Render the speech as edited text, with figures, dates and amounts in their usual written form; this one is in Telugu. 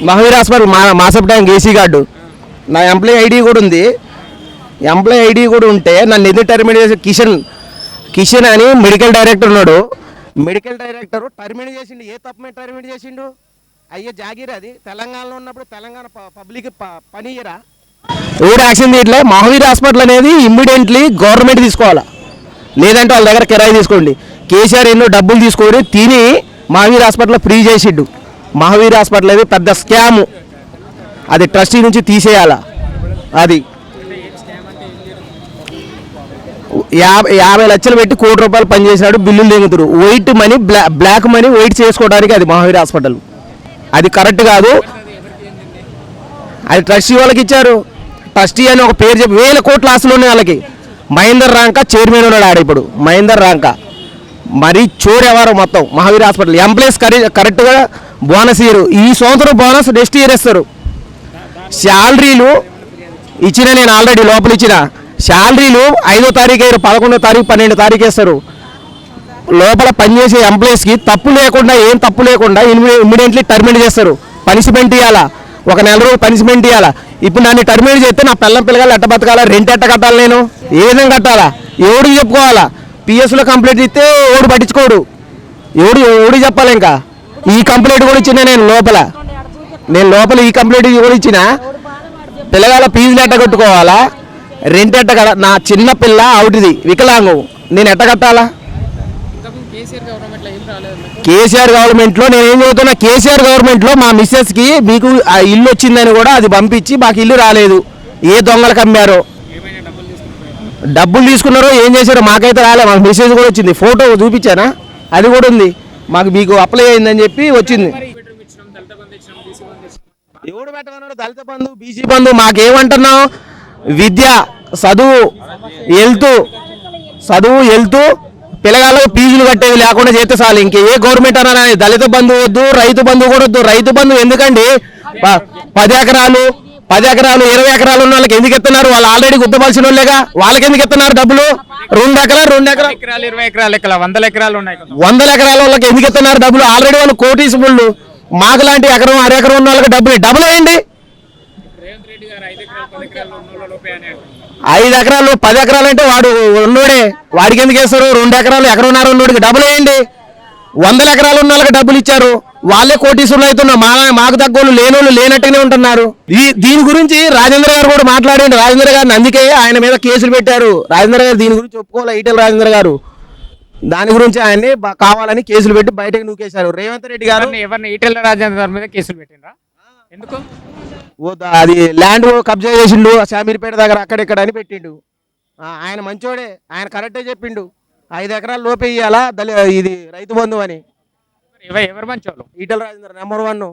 Mahavir hospital మాసప్ tank AC card, నా ఎంప్లాయీ ఐడి కూడా ఉంది. ఎంప్లాయీ ఐడి కూడా ఉంటే నన్ను ఎందుకు టర్మినేట్ చేసి కిషన్ అని మెడికల్ డైరెక్టర్ ఉన్నాడు. మెడికల్ డైరెక్టర్ టర్మినేట్ చేసిండు. ఏ తప్పు మీద టర్మినేట్ చేసిండు? అయ్యే జాగీర్ అది. తెలంగాణలో ఉన్నప్పుడు తెలంగాణ పబ్లిక్ పని ఇయ్యరా? ఎవరు యాక్షన్ తీయట్లే. మహావీర్ హాస్పిటల్ అనేది ఇమ్మీడియట్లీ గవర్నమెంట్ తీసుకోవాలా, లేదంటే వాళ్ళ దగ్గర కిరాయి తీసుకోండి. కేసీఆర్ ఎన్నో డబ్బులు తీసుకొని తిని మహావీర్ హాస్పిటల్ ఫ్రీ చేసిండు. మహావీర్ హాస్పిటల్ అనేది పెద్ద స్కాము, అది ట్రస్టీ నుంచి తీసేయాలా. అది 50 లక్షలు పెట్టి ₹1 పనిచేసినాడు, బిల్లులు దిగుతారు. White money black money white చేసుకోవడానికి అది మహావీర్ హాస్పిటల్. అది కరెక్ట్ కాదు. అది ట్రస్టీ వాళ్ళకి ఇచ్చారు. ట్రస్టీ అని ఒక పేరు చెప్పి 1000 కోట్ల ఆస్తులు ఉన్నాయి వాళ్ళకి. మహేందర్ రాంక చైర్మన్ ఉన్నాడు ఆడ. ఇప్పుడు మహేందర్ రాంక మరి చూడేవారు మొత్తం మహావీర్ హాస్పిటల్. ఎంప్లాయీస్ కరెక్ట్గా బోనస్ ఇయ్యరు. ఈ సంవత్సరం బోనస్ నెక్స్ట్ ఇయర్ ఇస్తారు. శాలరీలు ఇచ్చిన, నేను ఆల్రెడీ లోపల ఇచ్చిన శాలరీలు 5వ తారీఖు అయ్యారు, 11వ తారీఖు 12వ తారీఖు వేస్తారు. లోపల పనిచేసే ఎంప్లాయీస్కి తప్పు లేకుండా, ఏం తప్పు లేకుండా ఇమ్మీడియట్లీ టర్మినేట్ చేస్తారు. పనిష్మెంట్ ఇవ్వాలా, ఒక నెల రోజులు పనిష్మెంట్ ఇవ్వాలా. ఇప్పుడు నన్ను టర్మినేట్ చేస్తే నా పిల్లలు ఎట్ట బతకాలా? రెంట్ ఎట్ట కట్టాలి? నేను ఏ విధంగా కట్టాలా? ఎవడికి చెప్పుకోవాలా? పిఎస్లో కంప్లైంట్ ఇస్తే ఎవడు పట్టించుకోడు. ఎవడికి చెప్పాలి? ఇంకా ఈ కంప్లైంట్ కూడా ఇచ్చిన నేను లోపల ఈ కంప్లైంట్ కూడా ఇచ్చిన. పిల్లగాల ఫీజులు ఎట్ట కట్టుకోవాలా? రెంట్ ఎట్ట కట్ట? నా చిన్న పిల్ల అవుటిది, వికలాంగం, నేను ఎట్ట కట్టాలా? కేసీఆర్ గవర్నమెంట్లో నేను ఏం చదువుతున్నా, కేసీఆర్ గవర్నమెంట్లో మా మిస్సెస్కి మీకు ఆ ఇల్లు వచ్చిందని కూడా అది పంపించి మాకు ఇల్లు రాలేదు. ఏ దొంగలకు అమ్మారో, డబ్బులు తీసుకున్నారో ఏం చేశారో మాకైతే రాలేదు. మాకు మెసేజ్ కూడా వచ్చింది, ఫోటో చూపించానా, అది కూడా ఉంది. మీకు అప్లై అయిందని చెప్పి వచ్చింది. ఎవడు పెట్టమన్నాడు? దళిత బంధు, బీసీ బంధు. మాకేమంటున్నావు? విద్య, చదువు, హెల్త్, పిల్లగాళ్ళకు ఫీజులు కట్టేది లేకుండా చేస్తే చాలు. ఇంకే ఏ గవర్నమెంట్ అన్నా దళిత బంధు వద్దు, రైతు బంధు కూడా వద్దు. రైతు బంధు ఎందుకండి? 10 ఎకరాలు 20 ఎకరాలు ఉన్న వాళ్ళకి ఎందుకు ఇస్తున్నారు? వాళ్ళు ఆల్రెడీ గుర్తుపలిసిన వాళ్ళేగా, వాళ్ళకి ఎందుకు ఇస్తున్నారు డబ్బులు? 2 ఎకరాలు 20 ఎకరాలు 100 ఎకరాలు ఉన్నాయి. 100 ఎకరాల వాళ్ళకి ఎందుకు ఇస్తున్నారు డబ్బులు? ఆల్రెడీ వాళ్ళు కోటీశ్వరులు. మాకు లాంటి ఎకరం 1/2 ఎకరం ఉన్న వాళ్ళకి డబ్బులు వేయండి. 5 ఎకరాలు 10 ఎకరాలు అంటే వాడు ఉన్నోడే, వాడికి ఎందుకు వేస్తారు? 2 ఎకరాలు ఎకరన్నర ఉన్నోడికి డబ్బులు వేయండి. 100 ఎకరాలు ఉన్న వాళ్ళకి డబ్బులు ఇచ్చారు, వాళ్ళే కోటీశ్వరులు అవుతున్నారు. మాకు తగ్గోళ్ళు లేనోళ్ళు లేనట్టుగానే ఉంటున్నారు. దీని గురించి రాజేంద్ర గారు కూడా మాట్లాడండి. రాజేంద్ర గారిని అందుకే ఆయన మీద కేసులు పెట్టారు. రాజేంద్ర గారు దీని గురించి ఒప్పుకోవాలి. ఈటెల రాజేంద్ర గారు దాని గురించి ఆయన్ని కావాలని కేసులు పెట్టి బయటకు నూకేశారు. రేవంత్ రెడ్డి గారు ఎవరిని ఈటెల రాజేంద్ర గారి మీద కేసులు పెట్టినరా? ఎందుకు? అది ల్యాండ్ కబ్జా చేసిండు శామీర్పేట దగ్గర, అక్కడెక్కడ అని పెట్టిండు. ఆయన మంచోడే, ఆయన కరెక్టే చెప్పిండు. 5 ఎకరాలు లోపే ఇయ్యాలా ఇది రైతు బంధు అని. ఎవరు మంచోళ్ళు? ఈటెల రాజేంద్ర నెంబర్ 1.